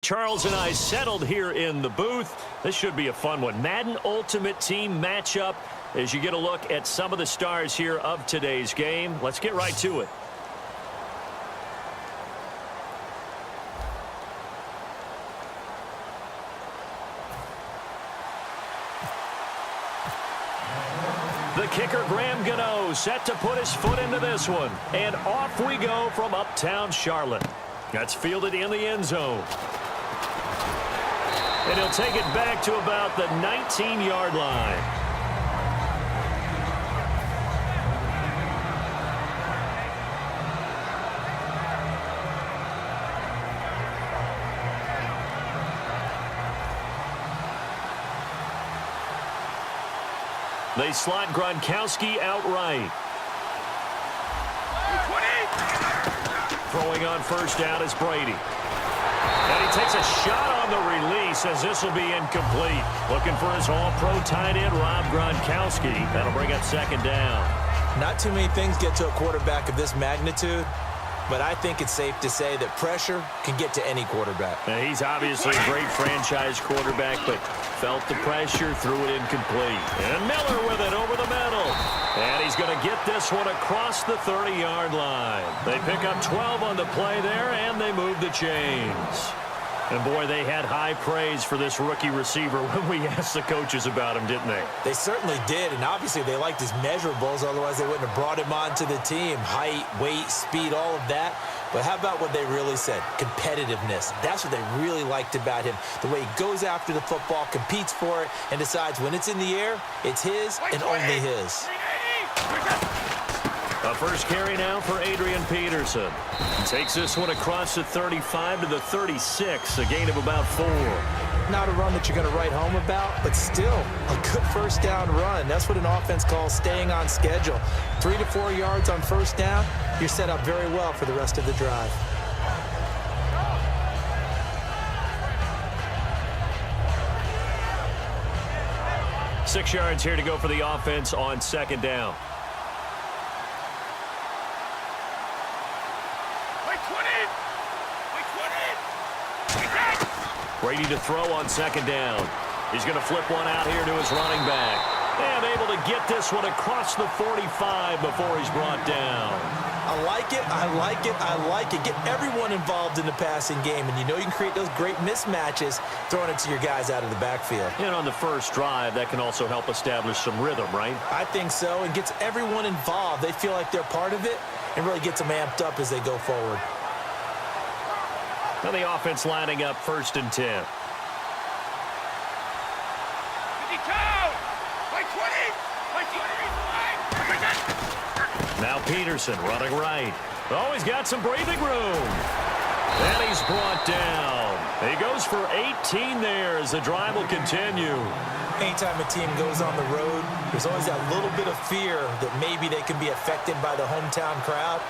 Charles and I settled here in the booth. This should be a fun one. Madden Ultimate Team matchup as you get a look at some of the stars here of today's game. Let's get right to it. The kicker, Graham Gano, set to put his foot into this one. And off we go from uptown Charlotte. That's fielded in the end zone. And he'll take it back to about the 19-yard line. They slot Gronkowski outright. Throwing on first down is Brady. And he takes a shot on the release as this will be incomplete. Looking for his all-pro tight end, Rob Gronkowski. That'll bring up second down. Not too many things get to a quarterback of this magnitude, but I think it's safe to say that pressure can get to any quarterback. Now, he's obviously a great franchise quarterback, but felt the pressure, threw it incomplete. And Miller with it over the middle. And he's going to get this one across the 30-yard line. They pick up 12 on the play there, and they move the chains. And, boy, they had high praise for this rookie receiver when we asked the coaches about him, didn't they? They certainly did, and obviously they liked his measurables. Otherwise, they wouldn't have brought him onto the team. Height, weight, speed, all of that. But how about what they really said? Competitiveness. That's what they really liked about him. The way he goes after the football, competes for it, and decides when it's in the air, it's his and only his. A first carry now for Adrian Peterson. He takes this one across the 35 to the 36, a gain of about 4. Not a run that you're going to write home about, but still a good first down run. That's what an offense calls staying on schedule. 3 to 4 yards on first down, you're set up very well for the rest of the drive. Six yards here to go for the offense on second down. Brady to throw on second down. He's going to flip one out here to his running back. And able to get this one across the 45 before he's brought down. I like it, I like it, I like it. Get everyone involved in the passing game, and you know you can create those great mismatches throwing it to your guys out of the backfield. And on the first drive, that can also help establish some rhythm, right? I think so, and gets everyone involved. They feel like they're part of it, and really gets them amped up as they go forward. Now the offense lining up first and 10. Now Peterson running right. Oh, he's got some breathing room. And he's brought down. He goes for 18 there as the drive will continue. Anytime a team goes on the road, there's always that little bit of fear that maybe they can be affected by the hometown crowd.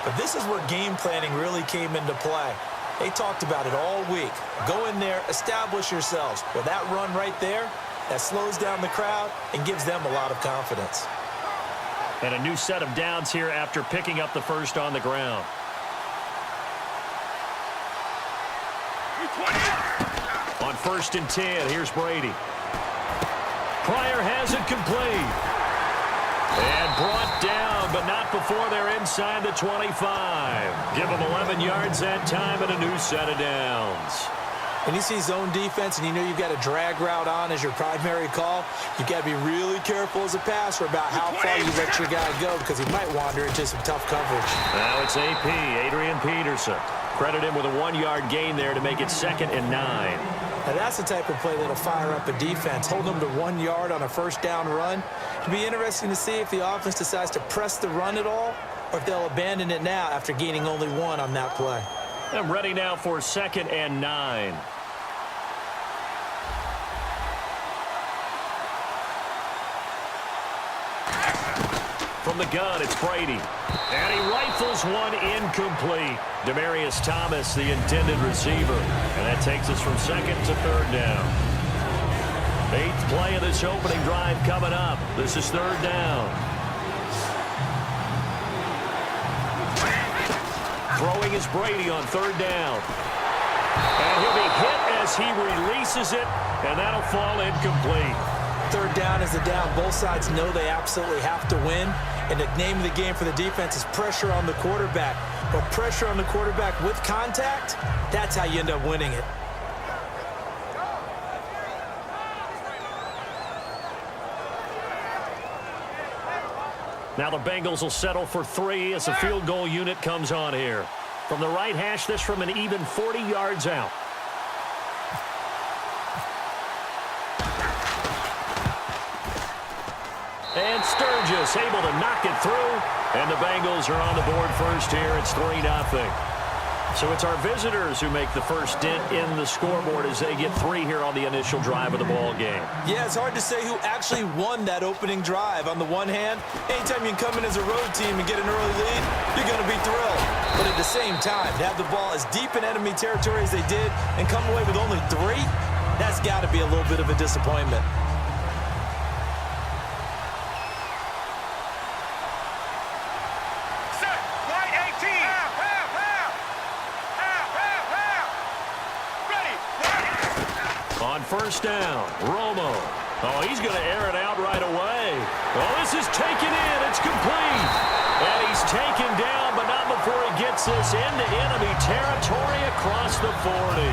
But this is where game planning really came into play. They talked about it all week. Go in there, establish yourselves. Well, that run right there, that slows down the crowd and gives them a lot of confidence. And a new set of downs here after picking up the first on the ground. On first and 10, here's Brady. Pryor has it complete. And brought down, but not before they're inside the 25. Give them 11 yards that time and a new set of downs. When you see zone defense and you know you've got a drag route on as your primary call, you've got to be really careful as a passer about how far you let your guy go because he might wander into some tough coverage. Now it's AP, Adrian Peterson. Credit him with a 1-yard gain there to make it 2nd and 9. Now that's the type of play that'll fire up a defense. Hold them to 1 yard on a first down run. It'll be interesting to see if the offense decides to press the run at all or if they'll abandon it now after gaining only 1 on that play. I'm ready now for 2nd and 9. From the gun, it's Brady. And he rifles one incomplete. Demaryius Thomas, the intended receiver. And that takes us from 2nd to 3rd down. 8th play of this opening drive coming up. This is 3rd down. Throwing is Brady on 3rd down. And he'll be hit as he releases it, and that'll fall incomplete. Third down is the down. Both sides know they absolutely have to win, and the name of the game for the defense is pressure on the quarterback. But pressure on the quarterback with contact, that's how you end up winning it. Now the Bengals will settle for 3 as the field goal unit comes on here. From the right hash, this from an even 40 yards out. And Sturgis able to knock it through. And the Bengals are on the board first here. It's 3-0. So it's our visitors who make the first dent in the scoreboard as they get 3 here on the initial drive of the ball game. Yeah, it's hard to say who actually won that opening drive. On the one hand, anytime you can come in as a road team and get an early lead, you're going to be thrilled. But at the same time, to have the ball as deep in enemy territory as they did and come away with only 3, that's got to be a little bit of a disappointment. On first down, Romo. Oh, he's going to air it out right away. Oh, this is taken in. It's complete. And he's taken down, but not before he gets this into enemy territory across the 40.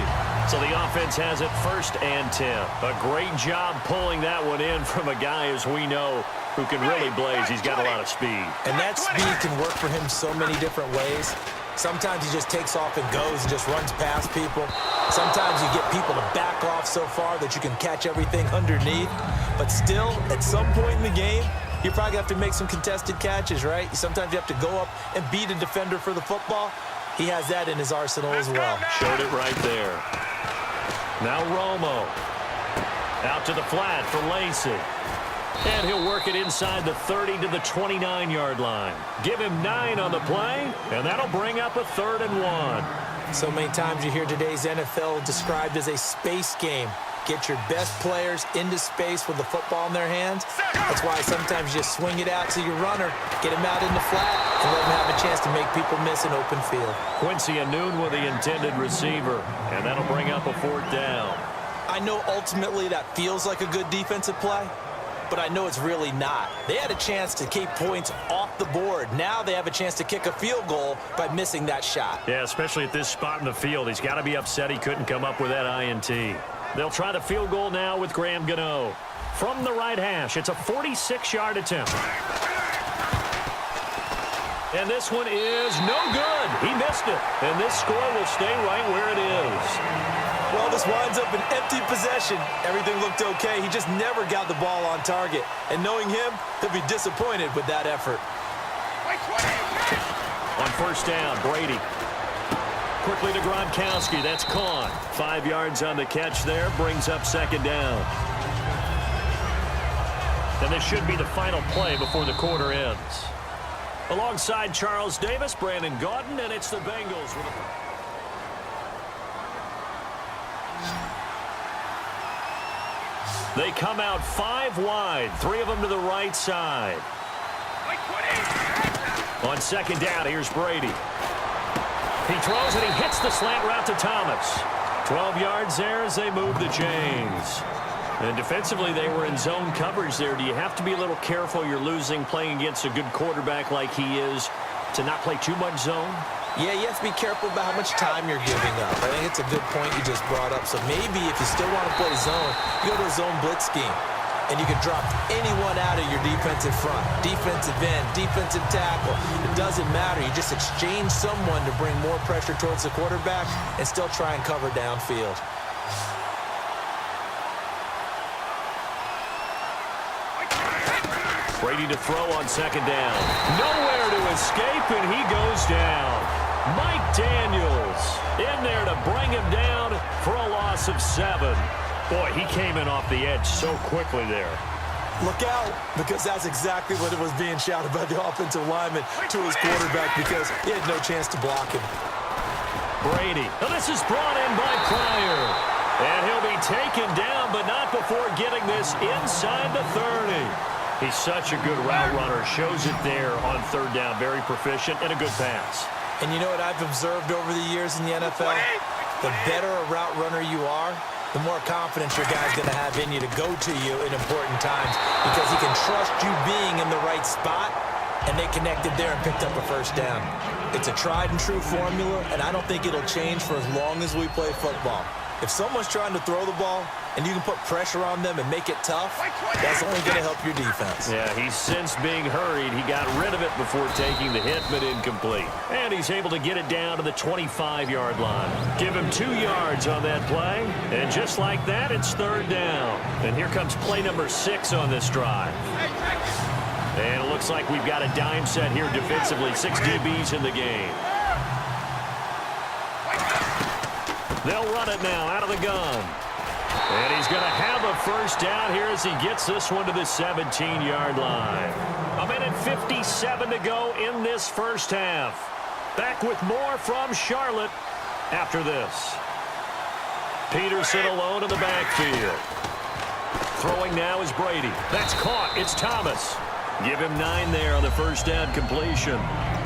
So the offense has it 1st and 10. A great job pulling that one in from a guy, as we know, who can really blaze. He's got a lot of speed. And that speed can work for him so many different ways. Sometimes he just takes off and goes and just runs past people. Sometimes you get people to back off so far that you can catch everything underneath. But still, at some point in the game, you probably have to make some contested catches, right? Sometimes you have to go up and beat a defender for the football. He has that in his arsenal as well. Showed it right there. Now Romo. Out to the flat for Lacey. And he'll work it inside the 30 to the 29-yard line. Give him 9 on the play, and that'll bring up a 3rd and 1. So many times you hear today's NFL described as a space game. Get your best players into space with the football in their hands. That's why sometimes you just swing it out to your runner, get him out in the flat, and let him have a chance to make people miss an open field. Quincy Anoon with the intended receiver, and that'll bring up a 4th down. I know ultimately that feels like a good defensive play, but I know it's really not. They had a chance to keep points off the board. Now they have a chance to kick a field goal by missing that shot. Yeah, especially at this spot in the field. He's got to be upset he couldn't come up with that INT. They'll try the field goal now with Graham Gano. From the right hash, it's a 46-yard attempt. And this one is no good. He missed it. And this score will stay right where it is. Well, this winds up an empty possession. Everything looked okay. He just never got the ball on target. And knowing him, he'll be disappointed with that effort. On first down, Brady. Quickly to Gronkowski. That's caught. 5 yards on the catch there. Brings up 2nd down. And this should be the final play before the quarter ends. Alongside Charles Davis, Brandon Gaudin, and it's the Bengals with a... They come out 5 wide, 3 of them to the right side. On 2nd down, here's Brady. He throws and he hits the slant route to Thomas. 12 yards there as they move the chains. And defensively, they were in zone coverage there. Do you have to be a little careful? You're losing playing against a good quarterback like he is to not play too much zone? Yeah, you have to be careful about how much time you're giving up. I think it's a good point you just brought up. So maybe if you still want to play zone, you go to a zone blitz scheme. And you can drop anyone out of your defensive front. Defensive end, defensive tackle. It doesn't matter. You just exchange someone to bring more pressure towards the quarterback and still try and cover downfield. Brady to throw on 2nd down. Nowhere to escape, and he goes down. Mike Daniels in there to bring him down for a loss of 7. Boy, he came in off the edge so quickly there. Look out, because that's exactly what it was being shouted by the offensive lineman to his quarterback because he had no chance to block him. Brady. Now this is brought in by Pryor. And he'll be taken down, but not before getting this inside the 30. He's such a good route runner. Shows it there on 3rd down. Very proficient and a good pass. And you know what I've observed over the years in the NFL? the better a route runner you are, the more confidence your guy's going to have in you to go to you in important times because he can trust you being in the right spot, and they connected there and picked up a first down. It's a tried-and-true formula, and I don't think it'll change for as long as we play football. If someone's trying to throw the ball and you can put pressure on them and make it tough, that's only going to help your defense. Yeah, he's since being hurried. He got rid of it before taking the hit, but incomplete. And he's able to get it down to the 25-yard line. Give him 2 yards on that play. And just like that, it's third down. And here comes play number 6 on this drive. And it looks like we've got a dime set here defensively. 6 DBs in the game. They'll run it now out of the gun. And he's going to have a first down here as he gets this one to the 17-yard line. 1:57 to go in this first half. Back with more from Charlotte after this. Peterson alone in the backfield. Throwing now is Brady. That's caught. It's Thomas. Give him 9 there on the first down completion.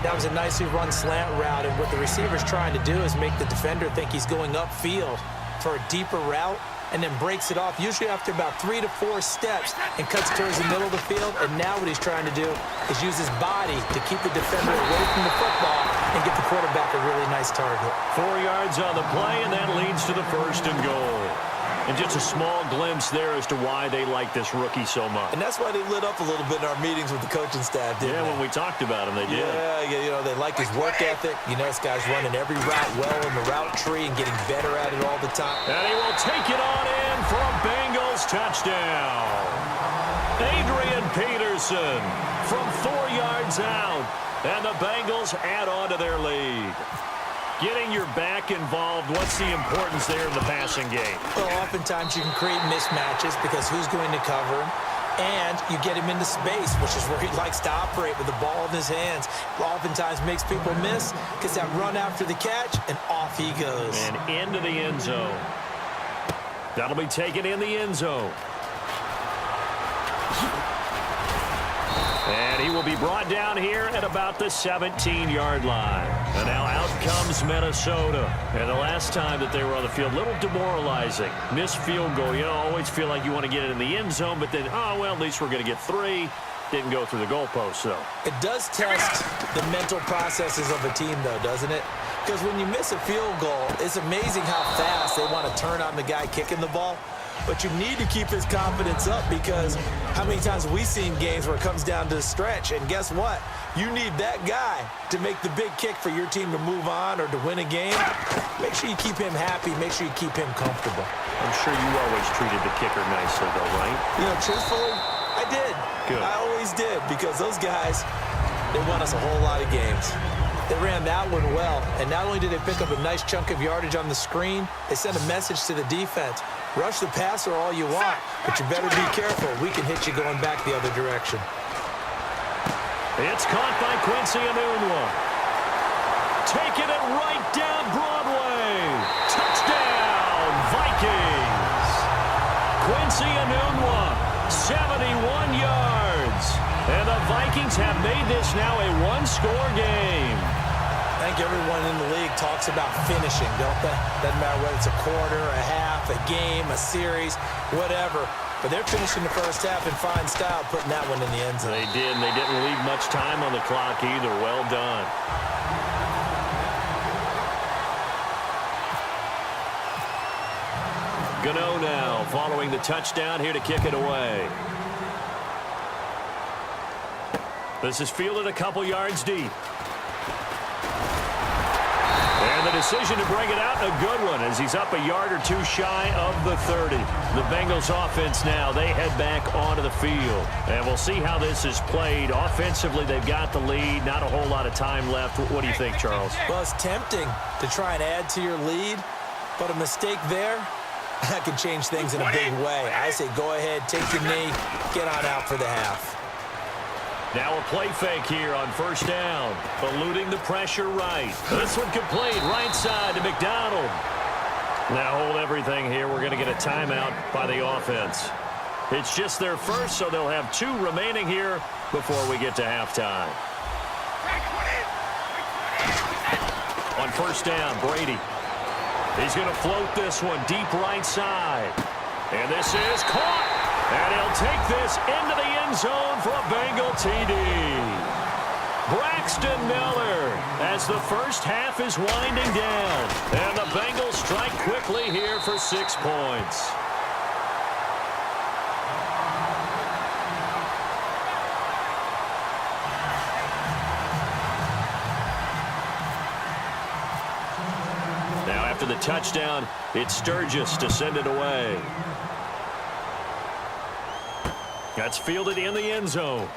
That was a nicely run slant route, and what the receiver's trying to do is make the defender think he's going upfield for a deeper route and then breaks it off, usually after about 3 to 4 steps, and cuts towards the middle of the field. And now what he's trying to do is use his body to keep the defender away from the football and get the quarterback a really nice target. 4 yards on the play, and that leads to the first and goal. And just a small glimpse there as to why they like this rookie so much. And that's why they lit up a little bit in our meetings with the coaching staff, didn't they? Yeah, when we talked about him, they did. Yeah, you know, they like his work ethic. You know, this guy's running every route well in the route tree and getting better at it all the time. And he will take it on in for a Bengals touchdown. Adrian Peterson from 4 yards out. And the Bengals add on to their lead. Getting your back involved, what's the importance there in the passing game? Well, oftentimes you can create mismatches because who's going to cover him? And you get him into space, which is where he likes to operate with the ball in his hands. Oftentimes makes people miss, gets that run after the catch, and off he goes. And into the end zone. That'll be taken in the end zone. And he will be brought down here at about the 17-yard line. And now out comes Minnesota. And the last time that they were on the field, a little demoralizing. Missed field goal. You know, always feel like you want to get it in the end zone, but then, oh, well, at least we're going to get 3. Didn't go through the goalpost, though. It does test the mental processes of a team, though, doesn't it? Because when you miss a field goal, it's amazing how fast they want to turn on the guy kicking the ball. But you need to keep his confidence up because how many times have we seen games where it comes down to the stretch, and guess what? You need that guy to make the big kick for your team to move on or to win a game. Make sure you keep him happy. Make sure you keep him comfortable. I'm sure you always treated the kicker nicely, though, right? You know, truthfully, I did. Good. I always did because those guys, they won us a whole lot of games. They ran that one well, and not only did they pick up a nice chunk of yardage on the screen, they sent a message to the defense. Rush the passer all you want, but you better be careful. We can hit you going back the other direction. It's caught by Quincy Enunwa. Taking it right down Broadway. Touchdown, Vikings. Quincy Enunwa, 71 yards. And the Vikings have made this now a one-score game. I think everyone in the league talks about finishing, don't they? Doesn't matter whether it's a quarter, a half, a game, a series, whatever. But they're finishing the first half in fine style, putting that one in the end zone. They did, and they didn't leave much time on the clock either. Well done. Gano now following the touchdown here to kick it away. This is fielded a couple yards deep. And the decision to bring it out, a good one, as he's up a yard or 2 shy of the 30. The Bengals offense now, they head back onto the field. And we'll see how this is played. Offensively, they've got the lead. Not a whole lot of time left. What do you think, Charles? Well, it's tempting to try and add to your lead, but a mistake there, that can change things in a big way. I say go ahead, take your knee, get on out for the half. Now a play fake here on first down. Eluding the pressure right. This one complete right side to McDonald. Now hold everything here. We're going to get a timeout by the offense. It's just their first, so they'll have 2 remaining here before we get to halftime. On first down, Brady. He's going to float this one deep right side. And this is caught. And he'll take this into the end zone for a Bengal TD. Braxton Miller as the first half is winding down. And the Bengals strike quickly here for 6 points. Now after the touchdown, it's Sturgis to send it away. That's fielded in the end zone.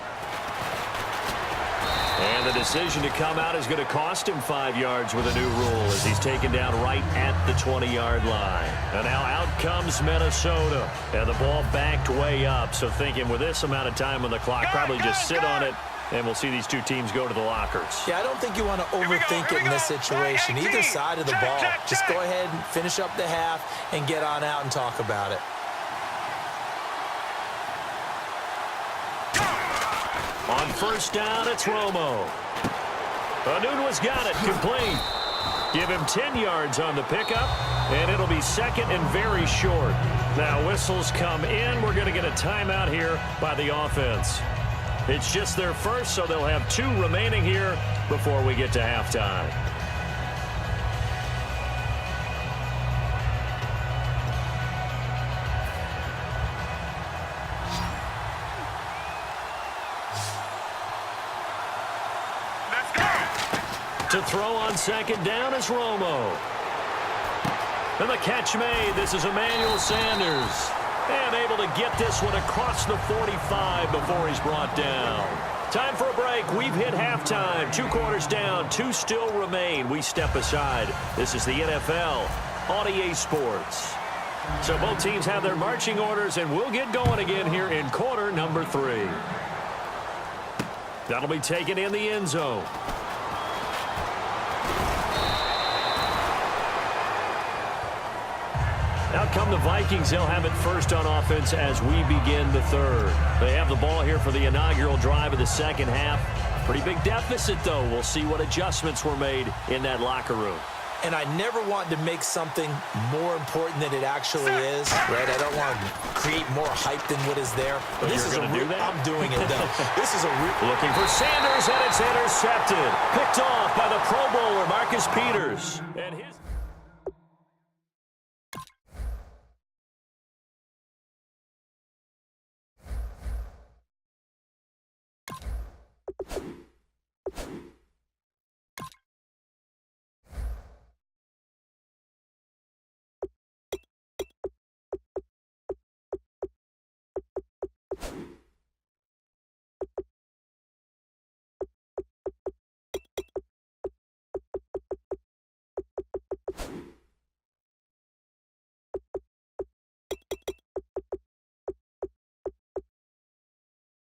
And the decision to come out is going to cost him 5 yards with a new rule as he's taken down right at the 20-yard line. And now out comes Minnesota. And the ball backed way up. So thinking with this amount of time on the clock, probably just sit on it. And we'll see these two teams go to the lockers. Yeah, I don't think you want to overthink it in this situation. Either side of the ball. Just go ahead and finish up the half and get on out and talk about it. On first down, it's Romo. Anunua's got it, complete. Give him 10 yards on the pickup, and it'll be second and very short. Now whistles come in. We're going to get a timeout here by the offense. It's just their first, so they'll have 2 remaining here before we get to halftime. To throw on second down is Romo. And the catch made. This is Emmanuel Sanders. And able to get this one across the 45 before he's brought down. Time for a break. We've hit halftime. 2 quarters down. 2 still remain. We step aside. This is the NFL on EA Sports. So both teams have their marching orders, and we'll get going again here in quarter number 3. That'll be taken in the end zone. Out come the Vikings. They'll have it first on offense as we begin the third. They have the ball here for the inaugural drive of the second half. Pretty big deficit, though. We'll see what adjustments were made in that locker room. And I never want to make something more important than it actually is, right? I don't want to create more hype than what is there. But this is going to do that? I'm doing it, though. This is a looking for Sanders, and it's intercepted. Picked off by the Pro Bowler, Marcus Peters. And his...